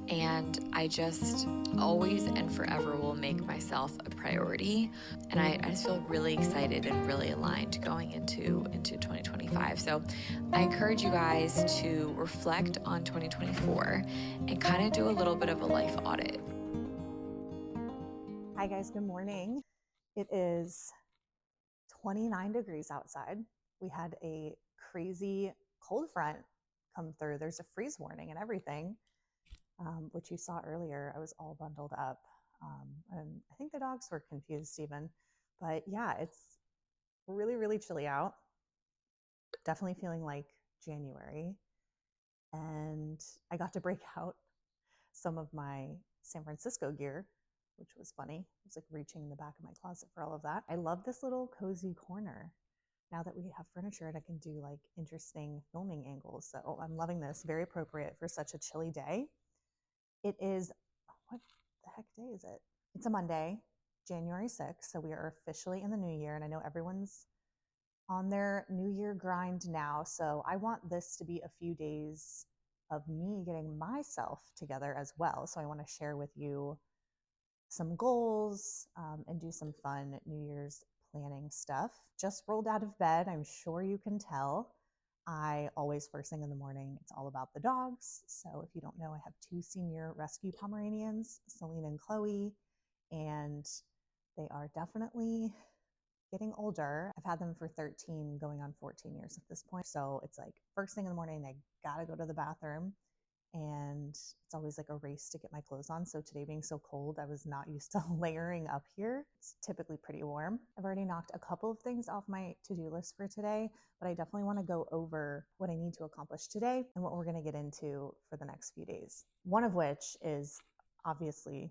and I just always and forever will make myself a priority. And I just feel really excited and really aligned going into 2025. So I encourage you guys to reflect on 2024 and kind of do a little bit of a life audit. Hi guys, good morning. It is 29 degrees outside. We had a crazy cold front come through. There's a freeze warning and everything, which you saw earlier. I was all bundled up. And I think the dogs were confused even. But yeah, it's really, really chilly out. Definitely feeling like January. And I got to break out some of my San Francisco gear, which was funny. I was like reaching in the back of my closet for all of that. I love this little cozy corner now that we have furniture and I can do like interesting filming angles. So I'm loving this. Very appropriate for such a chilly day. It is, what the heck day is it? It's a Monday, January 6th. So we are officially in the new year. And I know everyone's on their new year grind now. So I want this to be a few days of me getting myself together as well. So I want to share with you some goals and do some fun New Year's planning stuff. Just rolled out of bed. I'm sure you can tell. I always, first thing in the morning, it's all about the dogs. So if you don't know, I have 2 senior rescue Pomeranians, Celine and Chloe, and they are definitely getting older. I've had them for 13 going on 14 years at this point. So it's like first thing in the morning, I gotta go to the bathroom. And it's always like a race to get my clothes on. So today being so cold, I was not used to layering up here. It's typically pretty warm. I've already knocked a couple of things off my to-do list for today, but I definitely want to go over what I need to accomplish today and what we're going to get into for the next few days. One of which is obviously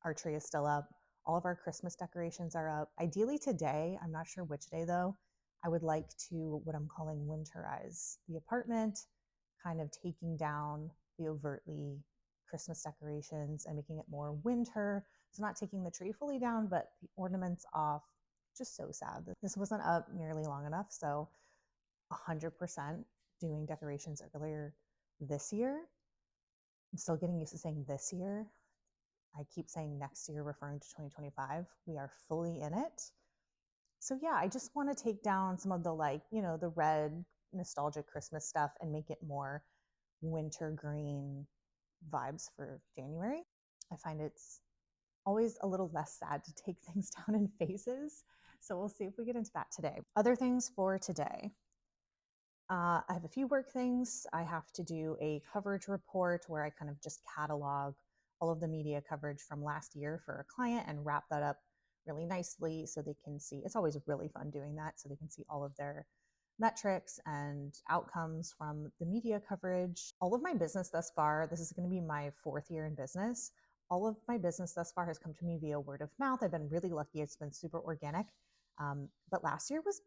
our tree is still up. All of our Christmas decorations are up. Ideally today, I'm not sure which day though, I would like to what I'm calling winterize the apartment, kind of taking down the overtly Christmas decorations and making it more winter. So not taking the tree fully down, but the ornaments off. Just so sad that this wasn't up nearly long enough. So 100% doing decorations earlier this year. I'm still getting used to saying this year. I keep saying next year, referring to 2025. We are fully in it. So yeah, I just want to take down some of the the red nostalgic Christmas stuff and make it more winter green vibes for January. I find it's always a little less sad to take things down in phases. So we'll see if we get into that today. Other things for today. I have a few work things. I have to do a coverage report where I kind of just catalog all of the media coverage from last year for a client and wrap that up really nicely so they can see. It's always really fun doing that so they can see all of their metrics and outcomes from the media coverage. All of my business thus far, this is going to be my 4th year in business. All of my business thus far has come to me via word of mouth. I've been really lucky. It's been super organic. But last year was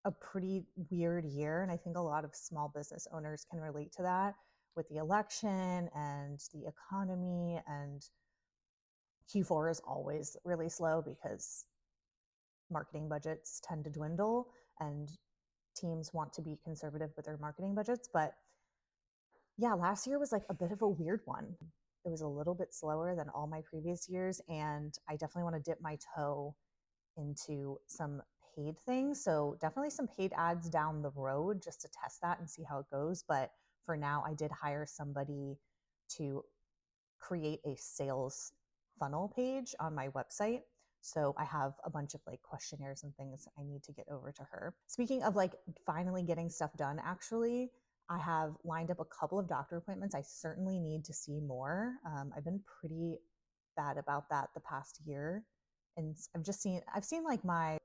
a pretty weird year. And I think a lot of small business owners can relate to that with the election and the economy. And Q4 is always really slow because marketing budgets tend to dwindle and teams want to be conservative with their marketing budgets. But yeah, last year was like a bit of a weird one. It was a little bit slower than all my previous years. And I definitely want to dip my toe into some paid things. So definitely some paid ads down the road just to test that and see how it goes. But for now, I did hire somebody to create a sales funnel page on my website. So I have a bunch of like questionnaires and things I need to get over to her. Speaking of like finally getting stuff done, actually, I have lined up a couple of doctor appointments. I certainly need to see more. I've been pretty bad about that the past year. And I've seen like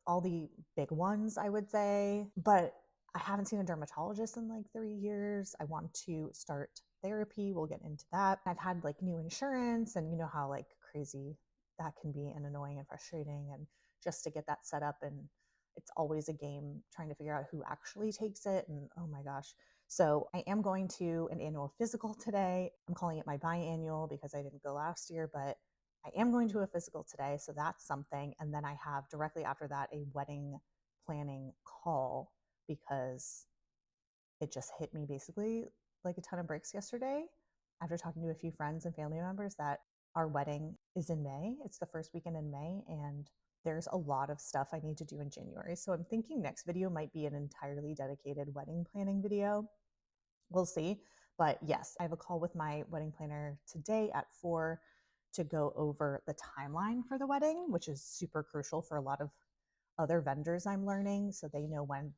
all the big ones, I would say, but I haven't seen a dermatologist in like 3 years. I want to start therapy. We'll get into that. I've had like new insurance and you know how like crazy that can be and annoying and frustrating. And just to get that set up, and it's always a game trying to figure out who actually takes it. And oh my gosh. So I am going to an annual physical today. I'm calling it my biannual because I didn't go last year, but I am going to a physical today. So that's something. And then I have directly after that a wedding planning call because it just hit me basically like a ton of bricks yesterday. after talking to a few friends and family members that our wedding is in May. It's the first weekend in May, and there's a lot of stuff I need to do in January. So I'm thinking next video might be an entirely dedicated wedding planning video. We'll see. But yes, I have a call with my wedding planner today at 4 to go over the timeline for the wedding, which is super crucial for a lot of other vendors I'm learning, so they know when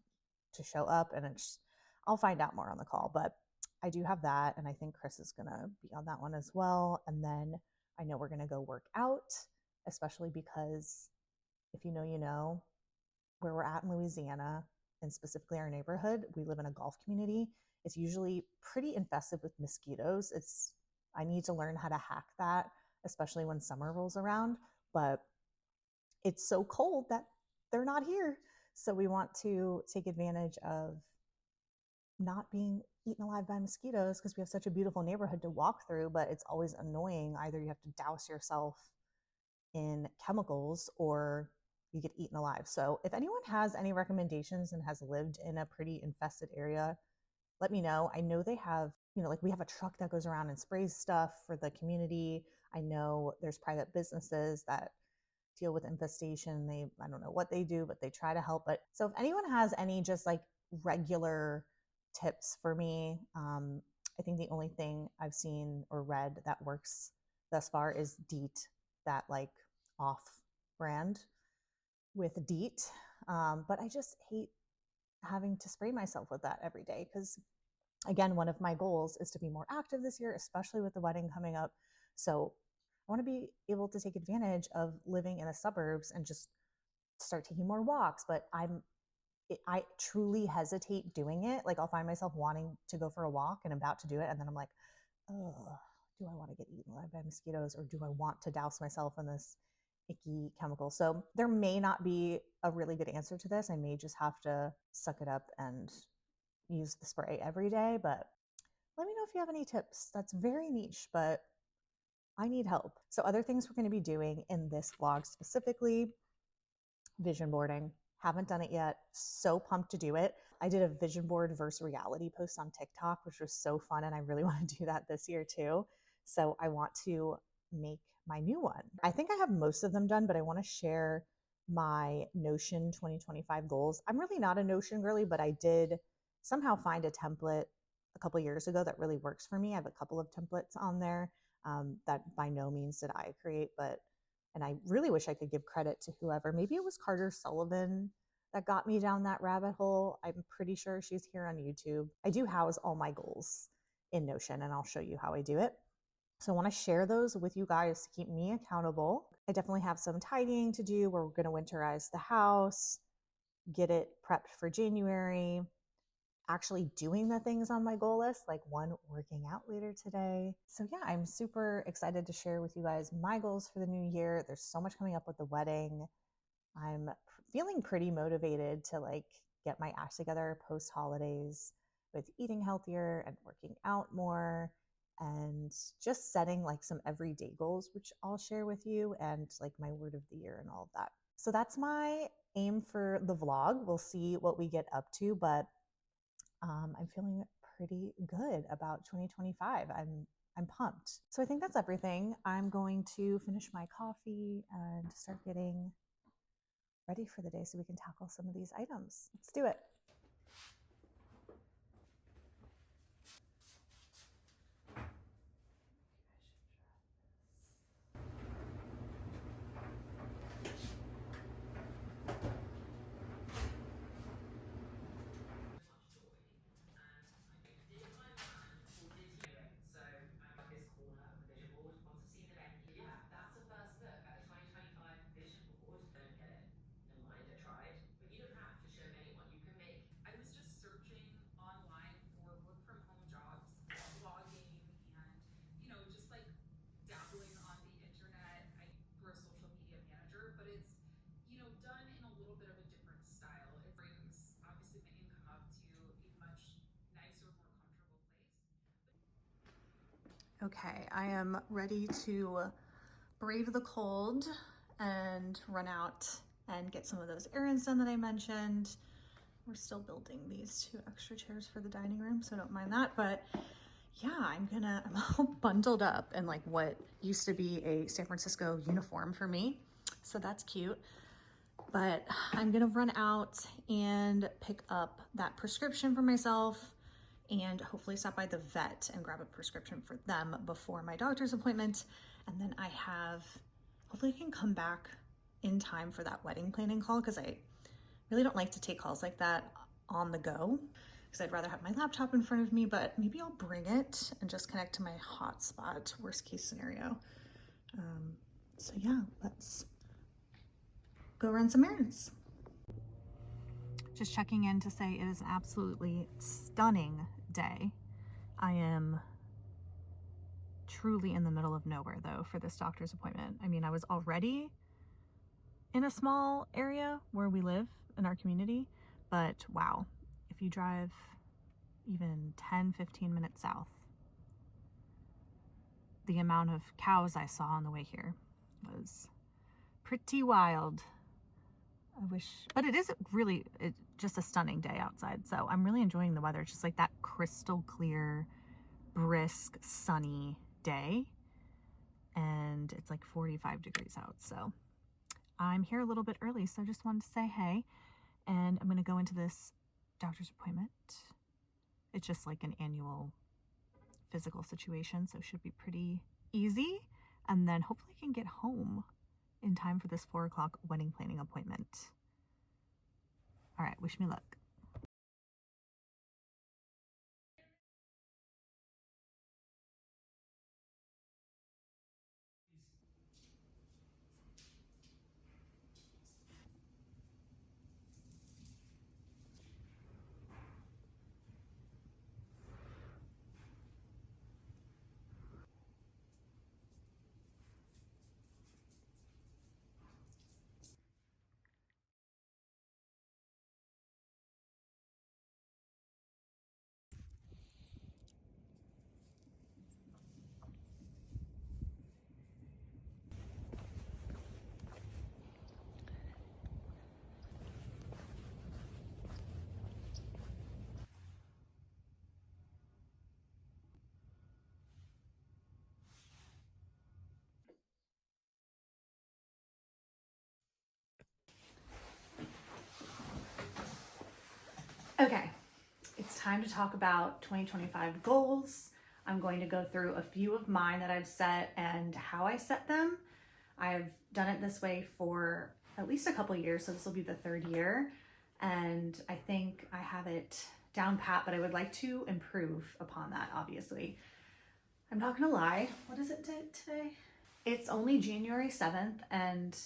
to show up. And I'll find out more on the call, but I do have that, and I think Chris is gonna be on that one as well. And then I know we're gonna go work out, especially because if you know, you know, where we're at in Louisiana, and specifically our neighborhood, we live in a golf community. It's usually pretty infested with mosquitoes. I need to learn how to hack that, especially when summer rolls around. But it's so cold that they're not here. So we want to take advantage of not being eaten alive by mosquitoes because we have such a beautiful neighborhood to walk through, but it's always annoying. Either you have to douse yourself in chemicals or you get eaten alive. So if anyone has any recommendations and has lived in a pretty infested area, let me know. I know they have, like we have a truck that goes around and sprays stuff for the community. I know there's private businesses that deal with infestation. I don't know what they do, but they try to help. But so if anyone has any just like regular tips for me, I think the only thing I've seen or read that works thus far is DEET, that like off brand with DEET. But I just hate having to spray myself with that every day because, again, one of my goals is to be more active this year, especially with the wedding coming up. So I want to be able to take advantage of living in the suburbs and just start taking more walks. But I truly hesitate doing it. Like I'll find myself wanting to go for a walk and about to do it, and then I'm like, oh, do I want to get eaten alive by mosquitoes, or do I want to douse myself in this icky chemical? So there may not be a really good answer to this. I may just have to suck it up and use the spray every day. But let me know if you have any tips. That's very niche, but I need help. So other things we're going to be doing in this vlog specifically, vision boarding. Haven't done it yet. So pumped to do it. I did a vision board versus reality post on TikTok, which was so fun, and I really want to do that this year too. So I want to make my new one. I think I have most of them done, but I want to share my Notion 2025 goals. I'm really not a Notion girly, but I did somehow find a template a couple years ago that really works for me. I have a couple of templates on there that by no means did I create, and I really wish I could give credit to whoever. Maybe it was Carter Sullivan that got me down that rabbit hole. I'm pretty sure she's here on YouTube. I do house all my goals in Notion, and I'll show you how I do it. So I want to share those with you guys to keep me accountable. I definitely have some tidying to do. We're going to winterize the house, get it prepped for January, actually doing the things on my goal list, like one, working out later today. So yeah, I'm super excited to share with you guys my goals for the new year. There's so much coming up with the wedding. I'm feeling pretty motivated to like get my act together post holidays with eating healthier and working out more and just setting like some everyday goals, which I'll share with you, and like my word of the year and all of that. So that's my aim for the vlog. We'll see what we get up to, but I'm feeling pretty good about 2025. I'm pumped. So I think that's everything. I'm going to finish my coffee and start getting ready for the day so we can tackle some of these items. Let's do it. Okay, I am ready to brave the cold and run out and get some of those errands done that I mentioned. We're still building these 2 extra chairs for the dining room, so don't mind that. But yeah, I'm all bundled up in like what used to be a San Francisco uniform for me. So that's cute. But I'm gonna run out and pick up that prescription for myself and hopefully stop by the vet and grab a prescription for them before my doctor's appointment. And then hopefully I can come back in time for that wedding planning call, because I really don't like to take calls like that on the go, because I'd rather have my laptop in front of me, but maybe I'll bring it and just connect to my hotspot, worst case scenario. So yeah, let's go run some errands. Just checking in to say it is an absolutely stunning day. I am truly in the middle of nowhere though for this doctor's appointment. I mean, I was already in a small area where we live in our community, but wow, if you drive even 10-15 minutes south, the amount of cows I saw on the way here was pretty wild. I wish, but it is really just a stunning day outside. So I'm really enjoying the weather. It's just like that crystal clear, brisk, sunny day. And it's like 45 degrees out. So I'm here a little bit early. So I just wanted to say hey. And I'm going to go into this doctor's appointment. It's just like an annual physical situation. So it should be pretty easy. And then hopefully I can get home in time for this 4 o'clock wedding planning appointment. All right, wish me luck. Okay, it's time to talk about 2025 goals. I'm going to go through a few of mine that I've set and how I set them. I've done it this way for at least a couple of years, so this will be the 3rd year. And I think I have it down pat, but I would like to improve upon that, obviously. I'm not gonna lie, what is it today? It's only January 7th, and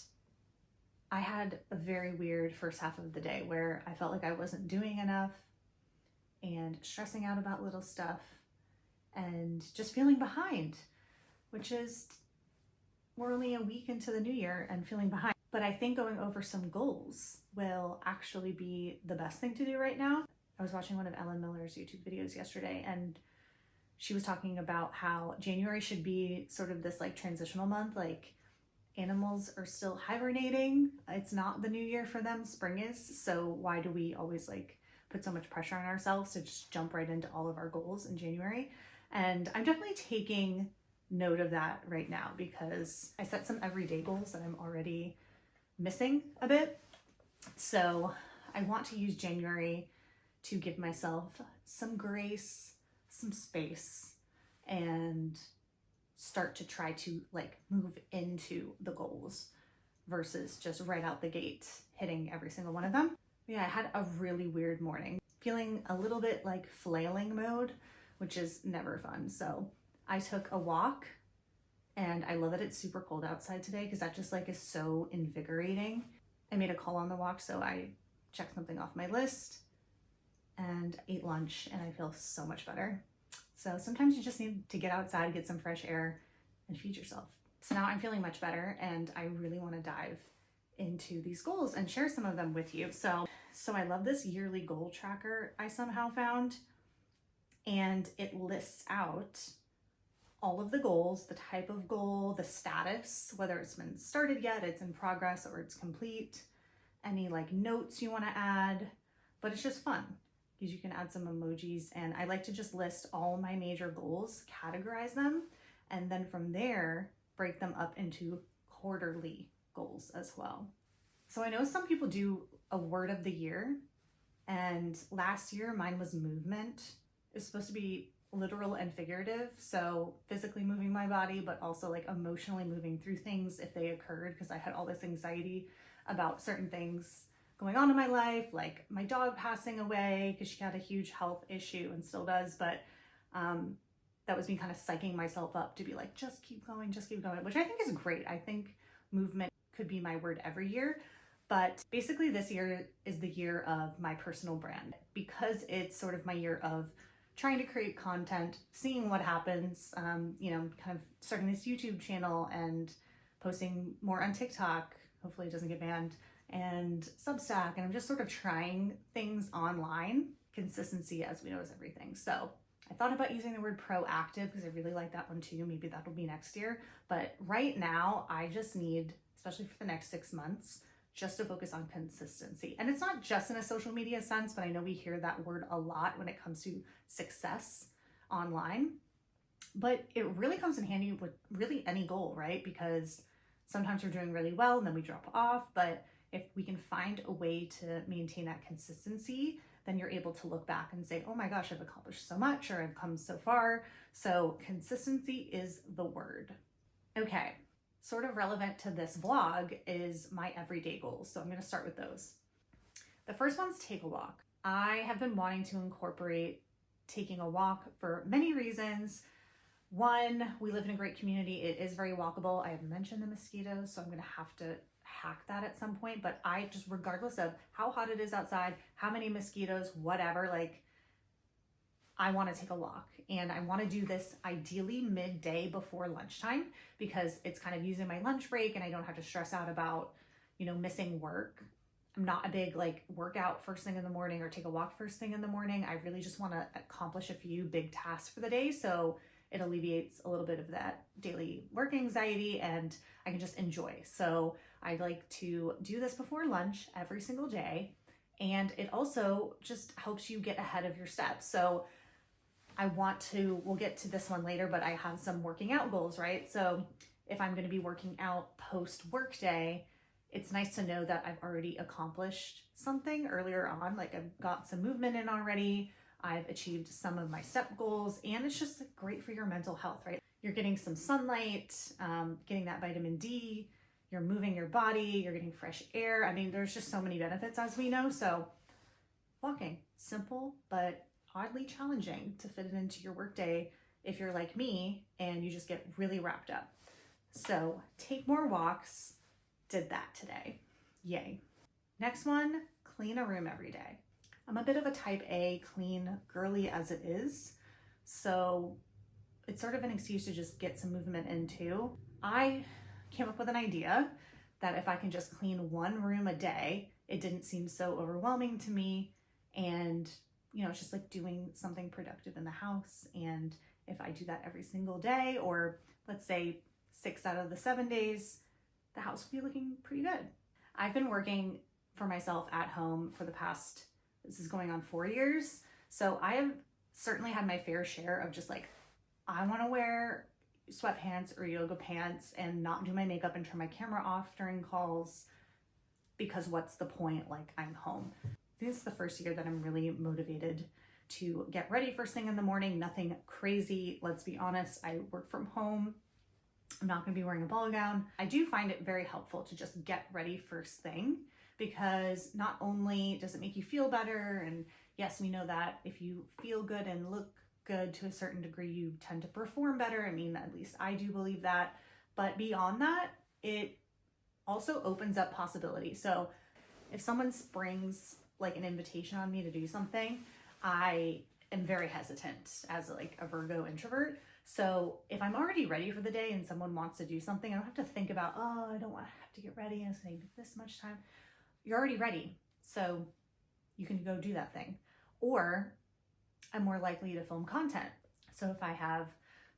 I had a very weird first half of the day where I felt like I wasn't doing enough and stressing out about little stuff and just feeling behind, which is, we're only a week into the new year and feeling behind. But I think going over some goals will actually be the best thing to do right now. I was watching one of Ellen Miller's YouTube videos yesterday, and she was talking about how January should be sort of this like transitional month, like animals are still hibernating. It's not the new year for them, spring is. So why do we always like put so much pressure on ourselves to just jump right into all of our goals in January? And I'm definitely taking note of that right now, because I set some everyday goals that I'm already missing a bit. So I want to use January to give myself some grace, some space, and start to try to like move into the goals versus just right out the gate hitting every single one of them. Yeah, I had a really weird morning, feeling a little bit like flailing mode, which is never fun. So I took a walk, and I love that it's super cold outside today, because that just like is so invigorating. I made a call on the walk, so I checked something off my list and ate lunch, and I feel so much better. So sometimes you just need to get outside, get some fresh air, and feed yourself. So now I'm feeling much better, and I really want to dive into these goals and share some of them with you. So I love this yearly goal tracker I somehow found, and it lists out all of the goals, the type of goal, the status, whether it's been started yet, it's in progress, or it's complete, any like notes you want to add, but it's just fun. because you can add some emojis, and I like to just list all my major goals, categorize them, and then from there, break them up into quarterly goals as well. So I know some people do a word of the year, and last year mine was movement. It's supposed to be literal and figurative, so physically moving my body, but also like emotionally moving through things if they occurred, because I had all this anxiety about certain things going on in my life, like my dog passing away because she had a huge health issue and still does, but that was me kind of psyching myself up to be like, just keep going, which I think is great. I think movement could be my word every year, but basically this year is the year of my personal brand, because it's sort of my year of trying to create content, seeing what happens, you know, kind of starting this YouTube channel and posting more on TikTok. Hopefully it doesn't get banned, and Substack, and I'm just sort of trying things online. Consistency, as we know, is everything. So I thought about using the word proactive because I really like that one too. Maybe that'll be next year. But right now, I just need, especially for the next 6 months, just to focus on consistency. And it's not just in a social media sense, but I know we hear that word a lot when it comes to success online. But it really comes in handy with really any goal, right? Because sometimes we're doing really well and then we drop off. But if we can find a way to maintain that consistency, then you're able to look back and say, oh my gosh, I've accomplished so much, or I've come so far. So consistency is the word. Okay, sort of relevant to this vlog is my everyday goals. So I'm going to start with those. The first one's take a walk. I have been wanting to incorporate taking a walk for many reasons. One, we live in a great community. It is very walkable. I have mentioned the mosquitoes, so I'm going to have to hack that at some point, but I just, regardless of how hot it is outside, how many mosquitoes, whatever, like, I want to take a walk, and I want to do this ideally midday before lunchtime, because it's kind of using my lunch break and I don't have to stress out about, you know, missing work. I'm not a big like workout first thing in the morning or take a walk first thing in the morning. I really just want to accomplish a few big tasks for the day, so it alleviates a little bit of that daily work anxiety and I can just enjoy. So I like to do this before lunch every single day. And it also just helps you get ahead of your steps. So we'll get to this one later, but I have some working out goals, right? So if I'm going to be working out post work day, it's nice to know that I've already accomplished something earlier on. Like I've got some movement in already. I've achieved some of my step goals, and it's just great for your mental health, right? You're getting some sunlight, getting that vitamin D, you're moving your body, you're getting fresh air. I mean, there's just so many benefits, as we know. So walking, simple, but oddly challenging to fit it into your workday if you're like me and you just get really wrapped up. So take more walks, did that today. Yay. Next one, clean a room every day. I'm a bit of a type A clean girly as it is, so it's sort of an excuse to just get some movement in too. I came up with an idea that if I can just clean one room a day, it didn't seem so overwhelming to me, and you know, it's just like doing something productive in the house. And if I do that every single day, or let's say 6 out of the 7 days, the house will be looking pretty good. I've been working for myself at home for the past, this is going on 4 years. So I have certainly had my fair share of just like, I want to wear sweatpants or yoga pants and not do my makeup and turn my camera off during calls, because what's the point? Like, I'm home. This is the first year that I'm really motivated to get ready first thing in the morning. Nothing crazy. Let's be honest. I work from home. I'm not going to be wearing a ball gown. I do find it very helpful to just get ready first thing, because not only does it make you feel better, and yes, we know that if you feel good and look good to a certain degree, you tend to perform better. I mean, at least I do believe that. But beyond that, it also opens up possibilities. So if someone springs like an invitation on me to do something, I am very hesitant as like a Virgo introvert. So if I'm already ready for the day and someone wants to do something, I don't have to think about, oh, I don't want to have to get ready and it's going to take this much time. You're already ready, so you can go do that thing. Or I'm more likely to film content. So if I have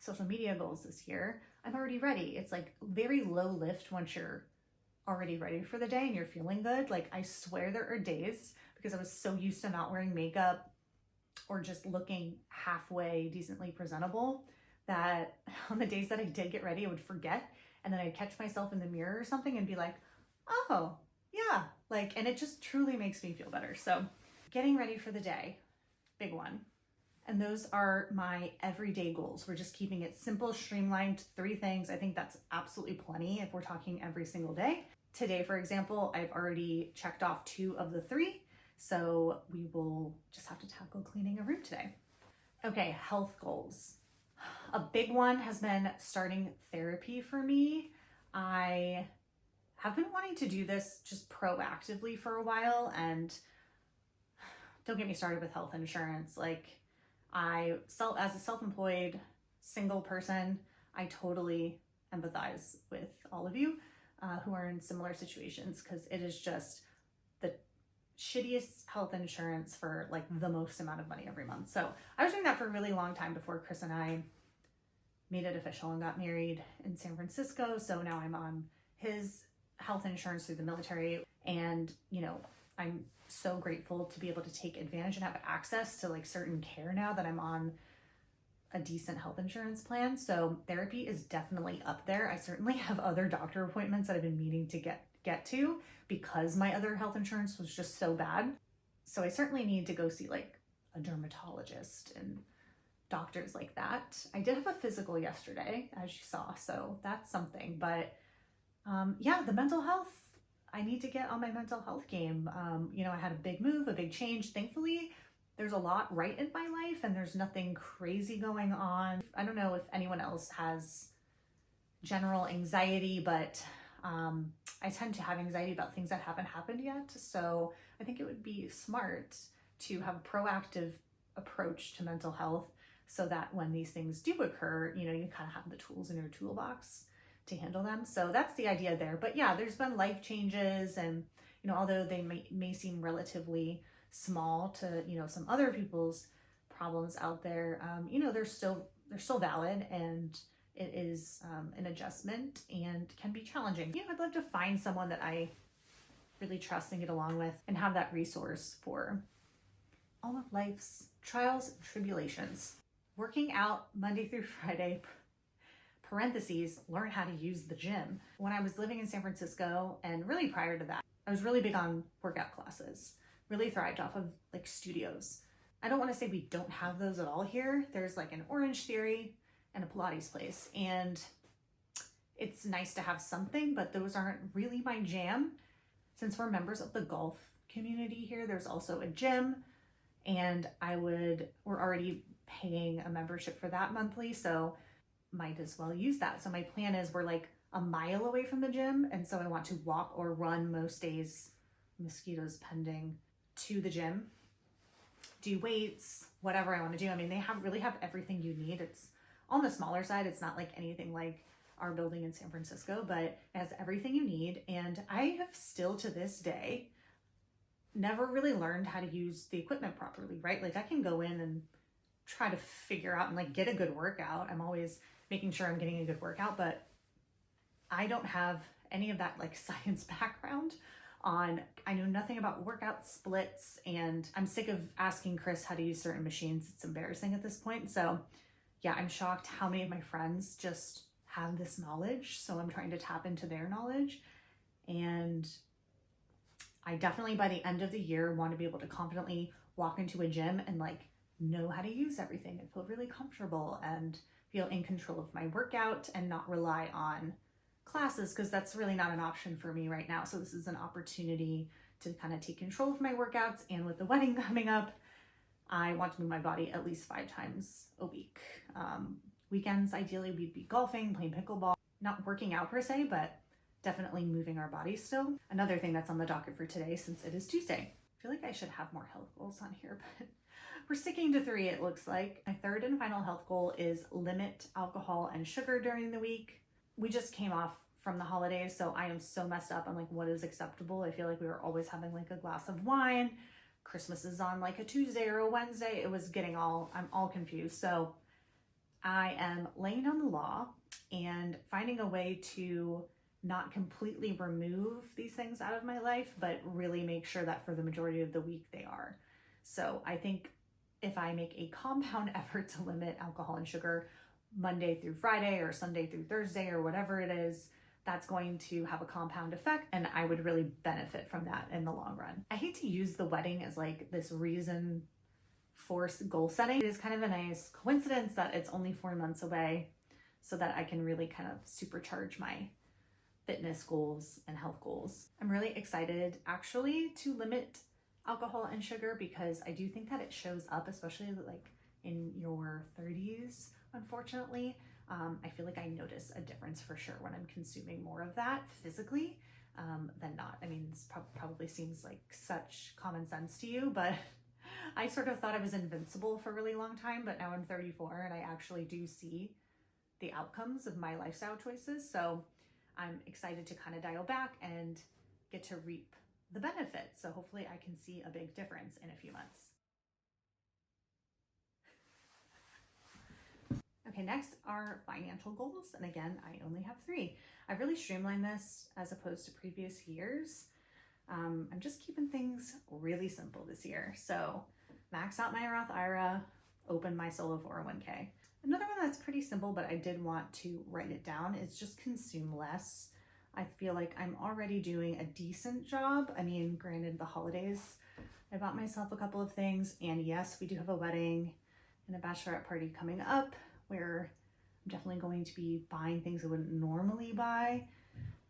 social media goals this year, I'm already ready. It's like very low lift once you're already ready for the day and you're feeling good. Like, I swear there are days, because I was so used to not wearing makeup or just looking halfway decently presentable, that on the days that I did get ready, I would forget. And then I'd catch myself in the mirror or something and be like, oh, yeah. Like, and it just truly makes me feel better. So getting ready for the day, big one. And those are my everyday goals. We're just keeping it simple, streamlined, 3 things. I think that's absolutely plenty if we're talking every single day. Today, for example, I've already checked off 2 of the 3. So we will just have to tackle cleaning a room today. Okay, health goals. A big one has been starting therapy for me. I have been wanting to do this just proactively for a while, and don't get me started with health insurance. Like, as a self-employed single person, I totally empathize with all of you who are in similar situations, because it is just the shittiest health insurance for like the most amount of money every month. So I was doing that for a really long time before Chris and I made it official and got married in San Francisco. So now I'm on his health insurance through the military, and I'm so grateful to be able to take advantage and have access to like certain care now that I'm on a decent health insurance plan. So therapy is definitely up there. I certainly have other doctor appointments that I've been meaning to get to because my other health insurance was just so bad. So I certainly need to go see like a dermatologist and doctors like that. I did have a physical yesterday, as you saw, so that's something. But yeah, the mental health, I need to get on my mental health game. I had a big move, a big change. Thankfully, there's a lot right in my life and there's nothing crazy going on. I don't know if anyone else has general anxiety, but I tend to have anxiety about things that haven't happened yet. So I think it would be smart to have a proactive approach to mental health so that when these things do occur, you kind of have the tools in your toolbox to handle them. So that's the idea there. But yeah, there's been life changes, and although they may seem relatively small to some other people's problems out there, they're still valid, and it is an adjustment and can be challenging. I'd love to find someone that I really trust and get along with and have that resource for all of life's trials and tribulations. Working out Monday through Friday, parentheses, learn how to use the gym. When I was living in San Francisco, and really prior to that, I was really big on workout classes, really thrived off of like studios. I don't want to say we don't have those at all here. There's like an Orange Theory and a Pilates place, and it's nice to have something, but those aren't really my jam. Since we're members of the golf community here, there's also a gym, and we're already paying a membership for that monthly, so might as well use that. So my plan is we're like a mile away from the gym, and so I want to walk or run most days, mosquitoes pending, to the gym, do weights, whatever I want to do. I mean, they really have everything you need. It's on the smaller side. It's not like anything like our building in San Francisco, but it has everything you need. And I have still to this day never really learned how to use the equipment properly, right? Like I can go in and try to figure out and like get a good workout. I'm always making sure I'm getting a good workout, but I don't have any of that like science background I know nothing about workout splits, and I'm sick of asking Chris how to use certain machines. It's embarrassing at this point. So yeah, I'm shocked how many of my friends just have this knowledge. So I'm trying to tap into their knowledge, and I definitely by the end of the year want to be able to confidently walk into a gym and like know how to use everything and feel really comfortable and feel in control of my workout and not rely on classes, because that's really not an option for me right now. So this is an opportunity to kind of take control of my workouts. And with the wedding coming up, I want to move my body at least 5 times a week. Weekends, ideally, we'd be golfing, playing pickleball, not working out per se, but definitely moving our bodies still. Another thing that's on the docket for today, since it is Tuesday, I feel like I should have more health goals on here, but we're sticking to 3, it looks like. My third and final health goal is limit alcohol and sugar during the week. We just came off from the holidays, so I am so messed up on like what is acceptable. I feel like we were always having like a glass of wine. Christmas is on like a Tuesday or a Wednesday. I'm all confused. So I am laying down the law and finding a way to not completely remove these things out of my life, but really make sure that for the majority of the week they are. So I think if I make a compound effort to limit alcohol and sugar Monday through Friday or Sunday through Thursday or whatever it is, that's going to have a compound effect, and I would really benefit from that in the long run. I hate to use the wedding as like this reason for goal setting. It is kind of a nice coincidence that it's only 4 months away, so that I can really kind of supercharge my fitness goals and health goals. I'm really excited actually to limit alcohol and sugar, because I do think that it shows up, especially like in your 30s, unfortunately. I feel like I notice a difference for sure when I'm consuming more of that physically than not. I mean, this probably seems like such common sense to you, but I sort of thought I was invincible for a really long time, but now I'm 34 and I actually do see the outcomes of my lifestyle choices. So I'm excited to kind of dial back and get to reap the benefits. So hopefully I can see a big difference in a few months. Okay, next are financial goals. And again, I only have 3. I've really streamlined this as opposed to previous years. I'm just keeping things really simple this year. So max out my Roth IRA, open my solo 401k. Another one that's pretty simple, but I did want to write it down, is just consume less. I feel like I'm already doing a decent job. I mean, granted, the holidays, I bought myself a couple of things, and yes, we do have a wedding and a bachelorette party coming up where I'm definitely going to be buying things I wouldn't normally buy.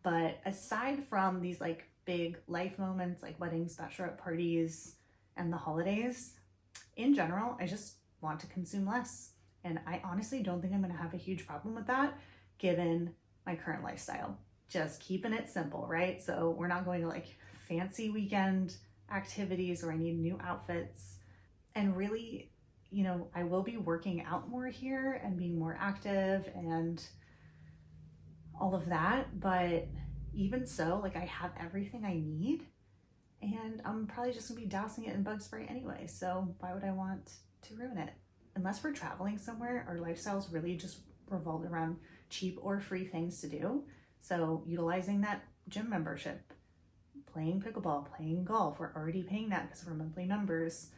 But aside from these like big life moments like weddings, bachelorette parties, and the holidays, in general, I just want to consume less. And I honestly don't think I'm gonna have a huge problem with that given my current lifestyle. Just keeping it simple, right? So we're not going to like fancy weekend activities where I need new outfits. And really, you know, I will be working out more here and being more active and all of that. But even so, like, I have everything I need, and I'm probably just gonna be dousing it in bug spray anyway. So why would I want to ruin it? Unless we're traveling somewhere, our lifestyles really just revolve around cheap or free things to do. So utilizing that gym membership, playing pickleball, playing golf, we're already paying that because we're monthly members.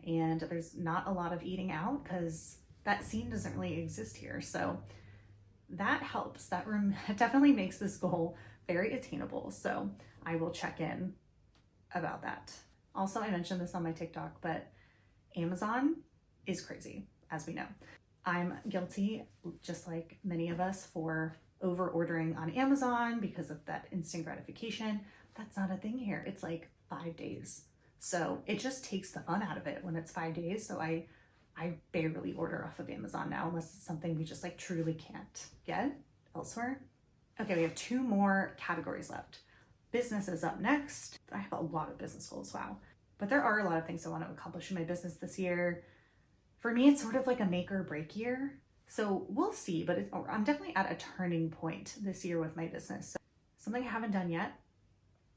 And there's not a lot of eating out because that scene doesn't really exist here. So that helps. That room definitely makes this goal very attainable. So I will check in about that. Also, I mentioned this on my TikTok, but Amazon is crazy, as we know. I'm guilty, just like many of us, for over ordering on Amazon because of that instant gratification. That's not a thing here. It's like 5 days. So it just takes the fun out of it when it's 5 days. So I barely order off of Amazon now, unless it's something we just like truly can't get elsewhere. Okay, we have 2 more categories left. Business is up next. I have a lot of business goals, wow. But there are a lot of things I want to accomplish in my business this year. For me, it's sort of like a make or break year. So we'll see, but I'm definitely at a turning point this year with my business. So something I haven't done yet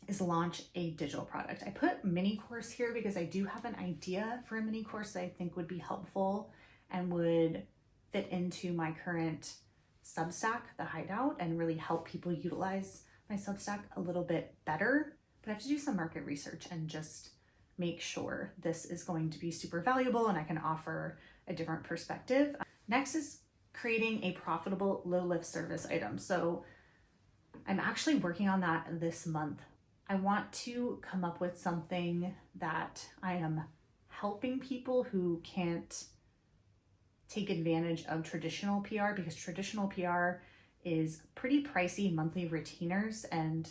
is launch a digital product. I put mini course here because I do have an idea for a mini course that I think would be helpful and would fit into my current Substack, the Hideout, and really help people utilize my Substack a little bit better. But I have to do some market research and just make sure this is going to be super valuable and I can offer a different perspective. Next is creating a profitable low lift service item. So I'm actually working on that this month. I want to come up with something that I am helping people who can't take advantage of traditional PR, because traditional PR is pretty pricey monthly retainers, and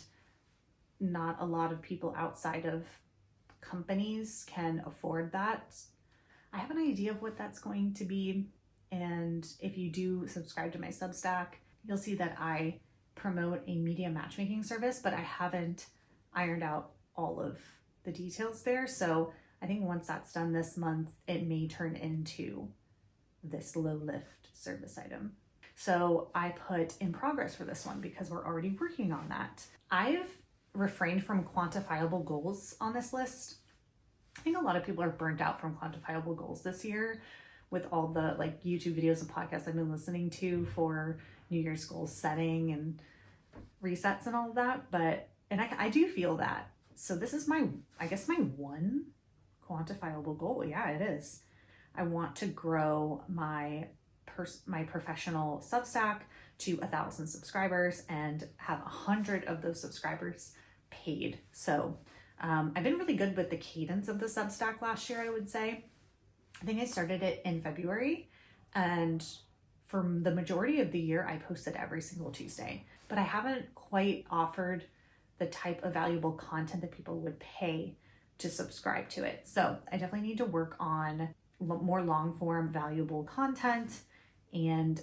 not a lot of people outside of companies can afford that. I have an idea of what that's going to be, and if you do subscribe to my Substack, you'll see that I promote a media matchmaking service, but I haven't ironed out all of the details there. So I think once that's done this month, it may turn into this low lift service item. So I put in progress for this one because we're already working on that. I've refrained from quantifiable goals on this list. I think a lot of people are burnt out from quantifiable goals this year with all the like YouTube videos and podcasts I've been listening to for New Year's goal setting and resets and all of that. But I do feel that. So this is my one quantifiable goal. Yeah, it is. I want to grow my professional Substack to 1,000 subscribers and have 100 of those subscribers paid. So I've been really good with the cadence of the Substack last year, I would say. I think I started it in February, and for the majority of the year, I posted every single Tuesday, but I haven't quite offered the type of valuable content that people would pay to subscribe to it. So I definitely need to work on more long form valuable content and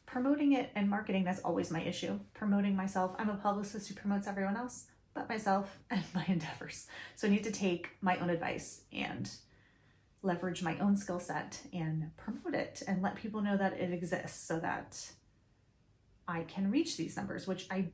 promoting it and marketing. That's always my issue. Promoting myself. I'm a publicist who promotes everyone else but myself and my endeavors. So I need to take my own advice and leverage my own skill set and promote it and let people know that it exists so that I can reach these numbers, which I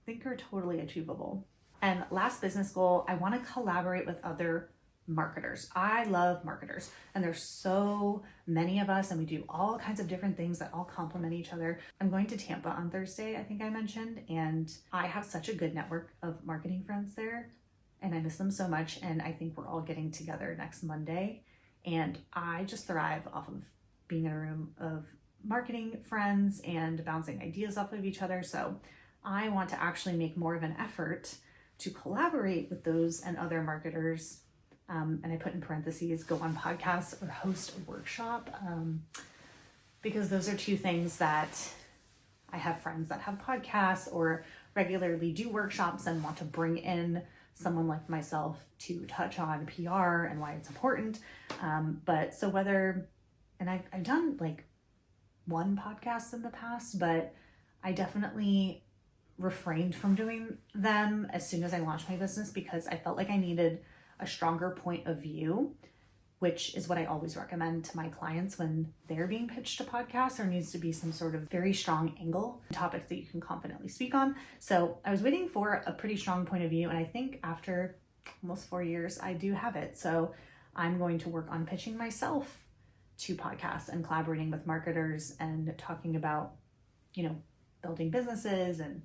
think are totally achievable. And last business goal, I want to collaborate with other marketers. I love marketers, and there's so many of us, and we do all kinds of different things that all complement each other. I'm going to Tampa on Thursday, I think I mentioned, and I have such a good network of marketing friends there, and I miss them so much. And I think we're all getting together next Monday, and I just thrive off of being in a room of marketing friends and bouncing ideas off of each other. So I want to actually make more of an effort to collaborate with those and other marketers. And I put in parentheses, go on podcasts or host a workshop, because those are two things that I have friends that have podcasts or regularly do workshops and want to bring in someone like myself to touch on PR and why it's important. But so whether, and I've done like one podcast in the past, but I definitely refrained from doing them as soon as I launched my business because I felt like I needed a stronger point of view, which is what I always recommend to my clients when they're being pitched a podcast. There needs to be some sort of very strong angle, topics that you can confidently speak on. So I was waiting for a pretty strong point of view, and I think after almost 4 years, I do have it. So I'm going to work on pitching myself to podcasts and collaborating with marketers and talking about, building businesses and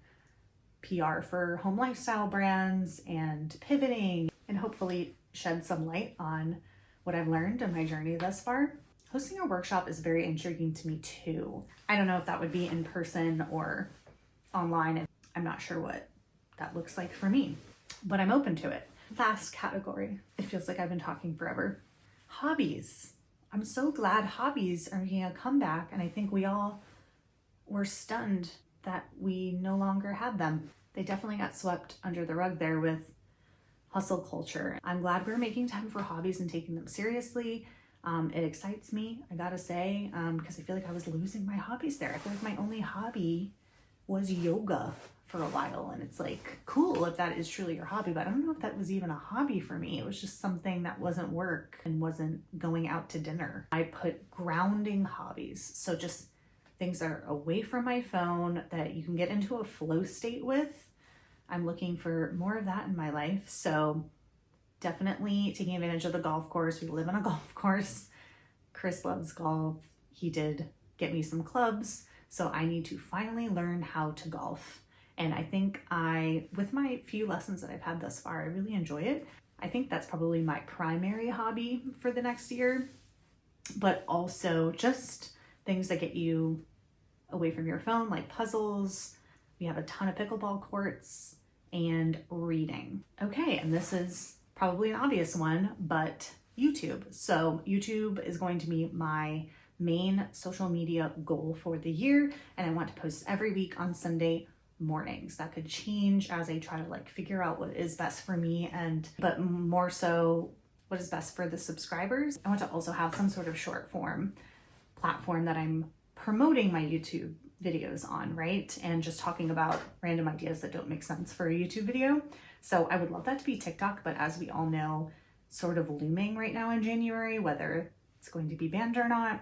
PR for home lifestyle brands and pivoting, and hopefully shed some light on what I've learned in my journey thus far. Hosting a workshop is very intriguing to me too. I don't know if that would be in person or online. I'm not sure what that looks like for me, but I'm open to it. Last category. It feels like I've been talking forever. Hobbies. I'm so glad hobbies are making a comeback, and I think we all were stunned that we no longer had them. They definitely got swept under the rug there with hustle culture. I'm glad we're making time for hobbies and taking them seriously. It excites me, I gotta say, because I feel like I was losing my hobbies there. I feel like my only hobby was yoga for a while, and it's like cool if that is truly your hobby, but I don't know if that was even a hobby for me. It was just something that wasn't work and wasn't going out to dinner. I put grounding hobbies, so just things that are away from my phone that you can get into a flow state with. I'm looking for more of that in my life. So definitely taking advantage of the golf course. We live on a golf course. Chris loves golf. He did get me some clubs. So I need to finally learn how to golf. And I think with my few lessons that I've had thus far, I really enjoy it. I think that's probably my primary hobby for the next year, but also just things that get you away from your phone, like puzzles. We have a ton of pickleball courts and reading. Okay, and this is probably an obvious one, but YouTube. So YouTube is going to be my main social media goal for the year, and I want to post every week on Sunday mornings. That could change as I try to figure out what is best for me, but more so what is best for the subscribers. I want to also have some sort of short form platform that I'm promoting my YouTube videos on, right? And just talking about random ideas that don't make sense for a YouTube video. So I would love that to be TikTok, but as we all know, sort of looming right now in January, whether it's going to be banned or not.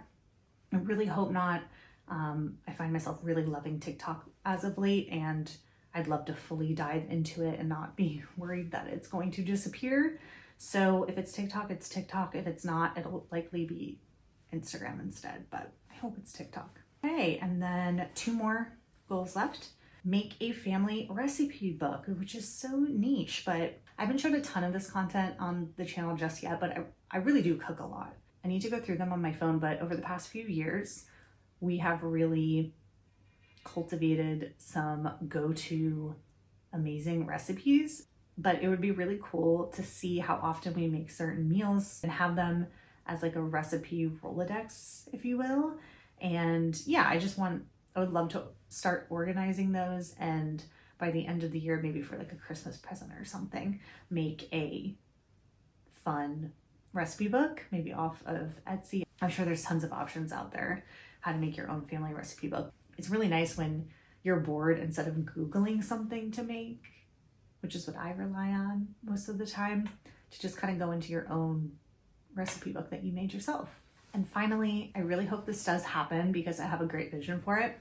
I really hope not. I find myself really loving TikTok as of late, and I'd love to fully dive into it and not be worried that it's going to disappear. So if it's TikTok, it's TikTok. If it's not, it'll likely be Instagram instead, but I hope it's TikTok. Okay, and then 2 more goals left. Make a family recipe book, which is so niche, but I haven't shared a ton of this content on the channel just yet, but I really do cook a lot. I need to go through them on my phone, but over the past few years, we have really cultivated some go-to amazing recipes. But it would be really cool to see how often we make certain meals and have them as like a recipe Rolodex, if you will. And yeah, I would love to start organizing those, and by the end of the year, maybe for like a Christmas present or something, make a fun recipe book, maybe off of Etsy. I'm sure there's tons of options out there how to make your own family recipe book. It's really nice when you're bored, instead of Googling something to make, which is what I rely on most of the time, to just kind of go into your own recipe book that you made yourself. And finally, I really hope this does happen because I have a great vision for it,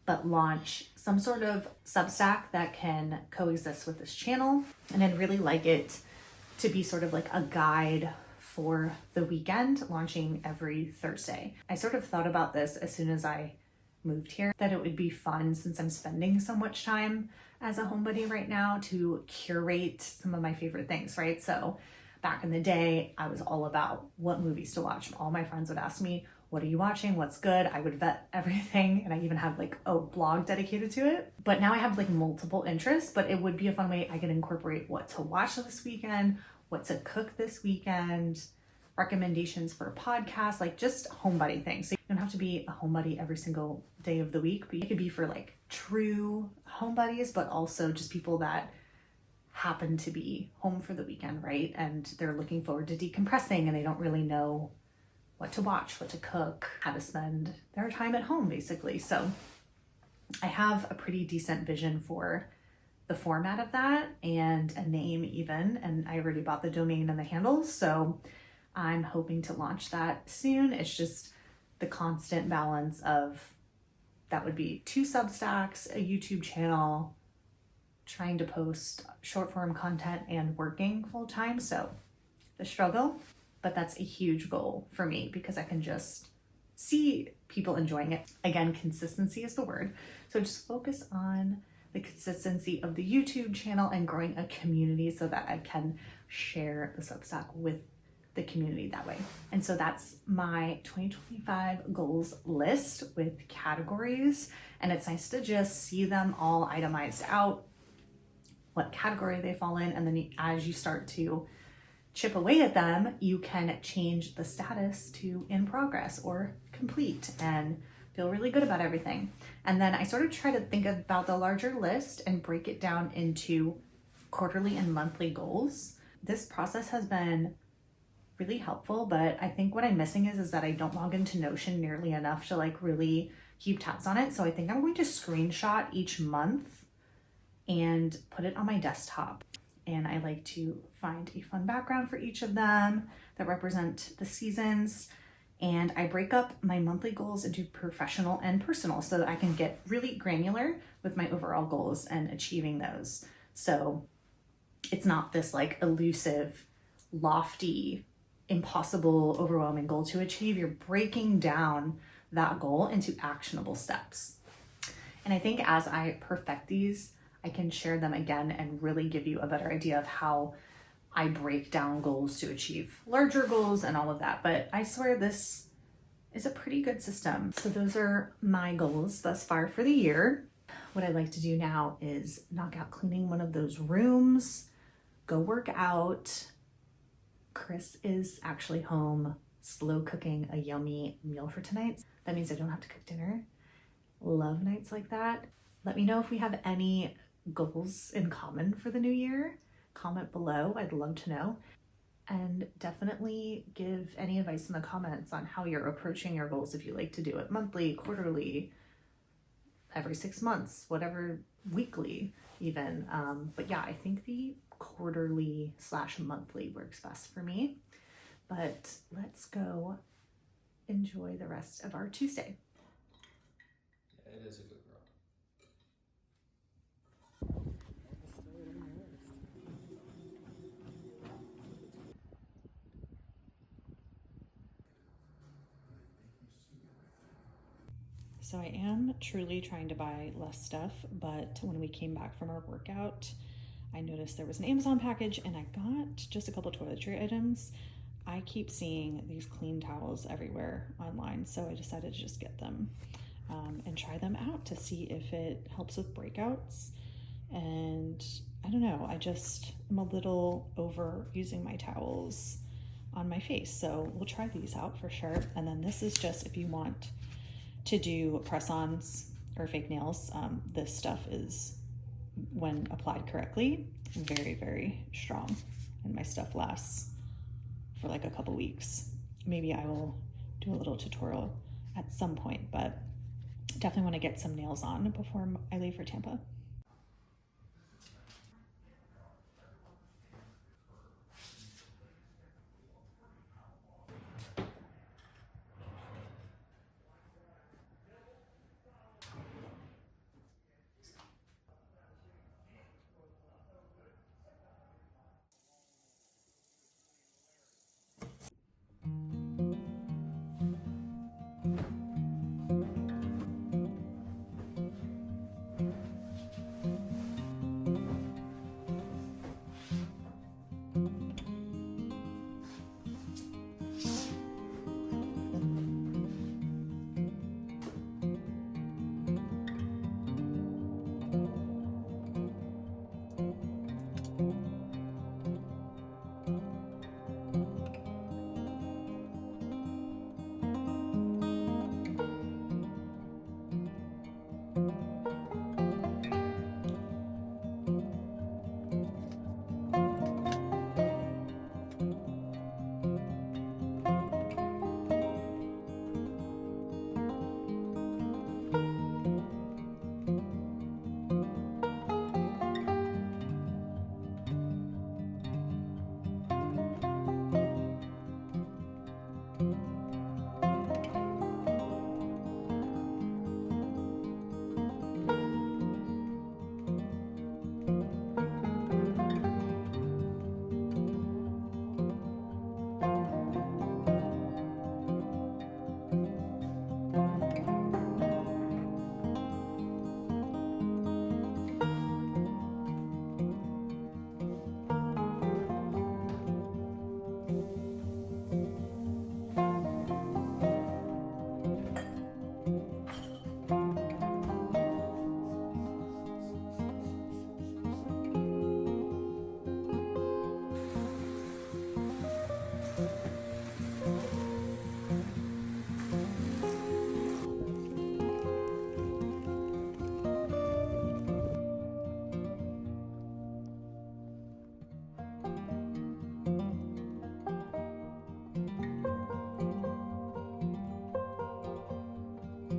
but launch some sort of Substack that can coexist with this channel. And I'd really like it to be sort of like a guide for the weekend, launching every Thursday. I sort of thought about this as soon as I moved here, that it would be fun, since I'm spending so much time as a homebody right now, to curate some of my favorite things, right? So back in the day, I was all about what movies to watch. All my friends would ask me, what are you watching? What's good? I would vet everything, and I even have like a blog dedicated to it. But now I have like multiple interests, but it would be a fun way I can incorporate what to watch this weekend, what to cook this weekend, recommendations for podcasts, like just homebody things. So you don't have to be a homebody every single day of the week, but you could be for like true homebodies, but also just people that happen to be home for the weekend, right? And they're looking forward to decompressing, and they don't really know what to watch, what to cook, how to spend their time at home, basically. So I have a pretty decent vision for the format of that, and a name even, and I already bought the domain and the handles, so I'm hoping to launch that soon. It's just the constant balance of, that would be 2 Substacks, a YouTube channel, trying to post short form content, and working full time. So the struggle, but that's a huge goal for me because I can just see people enjoying it. Again, consistency is the word. So just focus on the consistency of the YouTube channel and growing a community so that I can share the Substack with the community that way. And so that's my 2025 goals list with categories. And it's nice to just see them all itemized out, what category they fall in. And then as you start to chip away at them, you can change the status to in progress or complete and feel really good about everything. And then I sort of try to think about the larger list and break it down into quarterly and monthly goals. This process has been really helpful, but I think what I'm missing is that I don't log into Notion nearly enough to like really keep tabs on it. So I think I'm going to screenshot each month and put it on my desktop. And I like to find a fun background for each of them that represent the seasons. And I break up my monthly goals into professional and personal so that I can get really granular with my overall goals and achieving those. So it's not this like elusive, lofty, impossible, overwhelming goal to achieve. You're breaking down that goal into actionable steps. And I think as I perfect these, I can share them again and really give you a better idea of how I break down goals to achieve larger goals and all of that. But I swear this is a pretty good system. So those are my goals thus far for the year. What I'd like to do now is knock out cleaning one of those rooms, go work out. Chris is actually home slow cooking a yummy meal for tonight. That means I don't have to cook dinner. Love nights like that. Let me know if we have any goals in common for the new year. Comment below, I'd love to know. And definitely give any advice in the comments on how you're approaching your goals, if you like to do it monthly, quarterly, every 6 months, whatever, weekly even. But yeah, I think the quarterly/monthly works best for me. But let's go enjoy the rest of our Tuesday. Yeah, it is a good girl. So I am truly trying to buy less stuff, but when we came back from our workout, I noticed there was an Amazon package and I got just a couple toiletry items I keep seeing these clean towels everywhere online, so I decided to just get them and try them out to see if it helps with breakouts. And I don't know, I'm a little over using my towels on my face, so we'll try these out for sure. And then this is just if you want to do press-ons or fake nails. This stuff is, when applied correctly, very, very strong, and my stuff lasts for like a couple weeks. Maybe I will do a little tutorial at some point, but definitely want to get some nails on before I leave for Tampa.